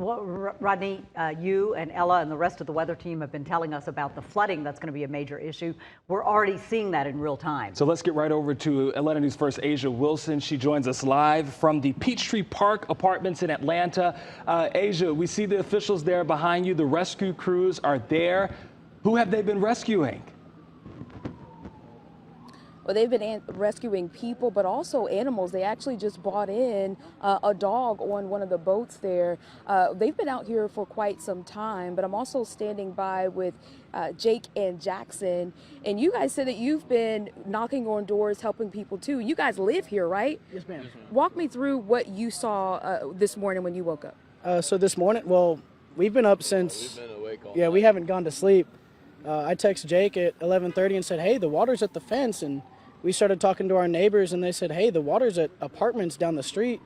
Well, Rodney, you and Ella and the rest of the weather team have been telling us about the flooding that's going to be a major issue. We're already seeing that in real time. So let's get right over to Atlanta News First Asia Wilson. She joins us live from the Peachtree Park Apartments in Atlanta. Asia, we see the officials there behind you. The rescue crews are there. Who have they been rescuing? Well, they've been rescuing people, but also animals. They actually just brought in a dog on one of the boats there. They've been out here for quite some time, but I'm also standing by with Jake and Jackson. And you guys said that you've been knocking on doors, helping people too. You guys live here, right? Yes, ma'am. Walk me through what you saw this morning when you woke up. So this morning, well, we've been up since, We've been awake all yeah, night. we haven't gone to sleep. I texted Jake at 11:30 and said, hey, the water's at the fence. And we started talking to our neighbors and they said, hey, the water's at apartments down the street.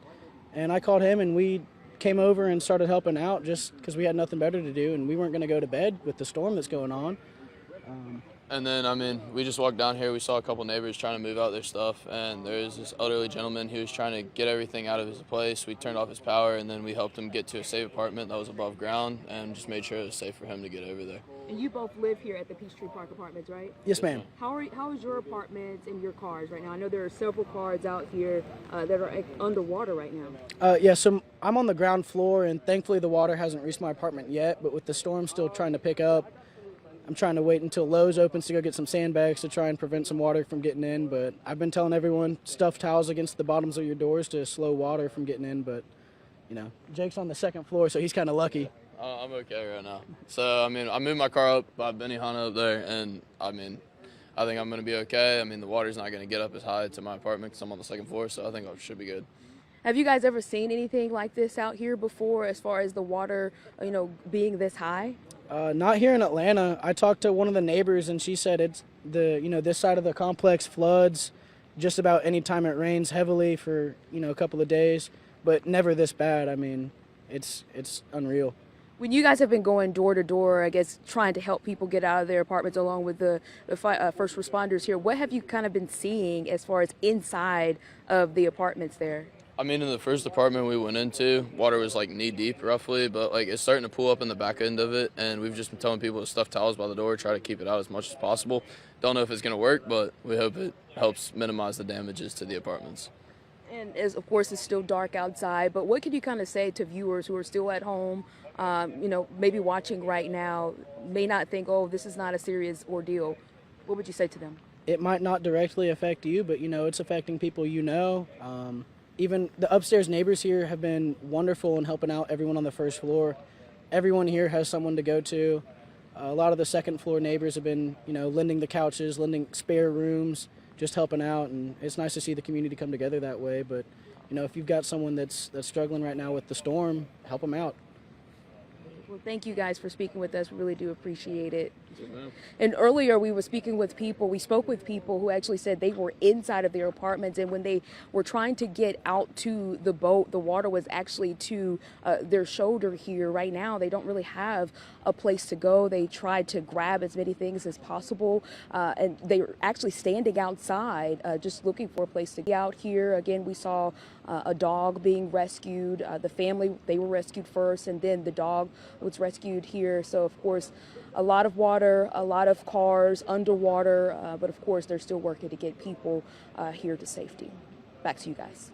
And I called him and we came over and started helping out just because we had nothing better to do and we weren't going to go to bed with the storm that's going on. And then, we just walked down here. We saw a couple neighbors trying to move out their stuff, and there was this elderly gentleman who was trying to get everything out of his place. We turned off his power, and then we helped him get to a safe apartment that was above ground and just made sure it was safe for him to get over there. And you both live here at the Peachtree Park Apartments, right? Yes, ma'am. How is your apartments and your cars right now? I know there are several cars out here that are underwater right now. Yeah, so I'm on the ground floor and thankfully the water hasn't reached my apartment yet, but with the storm still trying to pick up, I'm trying to wait until Lowe's opens to go get some sandbags to try and prevent some water from getting in. But I've been telling everyone, stuff towels against the bottoms of your doors to slow water from getting in. But, you know, Jake's on the second floor, so he's kind of lucky. I'm okay right now. So, I moved my car up by Benihana up there, and, I think I'm going to be okay. The water's not going to get up as high to my apartment because I'm on the second floor, so I think I should be good. Have you guys ever seen anything like this out here before as far as the water, being this high? Not here in Atlanta. I talked to one of the neighbors and she said it's this side of the complex floods just about any time it rains heavily for, a couple of days, but never this bad. It's unreal. When you guys have been going door to door, I guess, trying to help people get out of their apartments along with the first responders here, what have you kind of been seeing as far as inside of the apartments there? In the first apartment we went into, water was like knee deep roughly, but it's starting to pool up in the back end of it, and we've just been telling people to stuff towels by the door, try to keep it out as much as possible. Don't know if it's going to work, but we hope it helps minimize the damages to the apartments. And of course, it's still dark outside, but what can you kind of say to viewers who are still at home, maybe watching right now, may not think, oh, this is not a serious ordeal? What would you say to them? It might not directly affect you, but, it's affecting people Even the upstairs neighbors here have been wonderful in helping out everyone on the first floor. Everyone here has someone to go to. A lot of the second floor neighbors have been, lending the couches, lending spare rooms, just helping out. And it's nice to see the community come together that way. But, if you've got someone that's struggling right now with the storm, help them out. Well, thank you guys for speaking with us. We really do appreciate it. And earlier we spoke with people who actually said they were inside of their apartments, and when they were trying to get out to the boat, the water was actually to their shoulder here. Right now, they don't really have a place to go. They tried to grab as many things as possible, and they were actually standing outside just looking for a place to get out here. Again, we saw a dog being rescued. The family, they were rescued first, and then the dog was rescued here. So, of course, a lot of water, a lot of cars underwater, but of course, they're still working to get people here to safety. Back to you guys.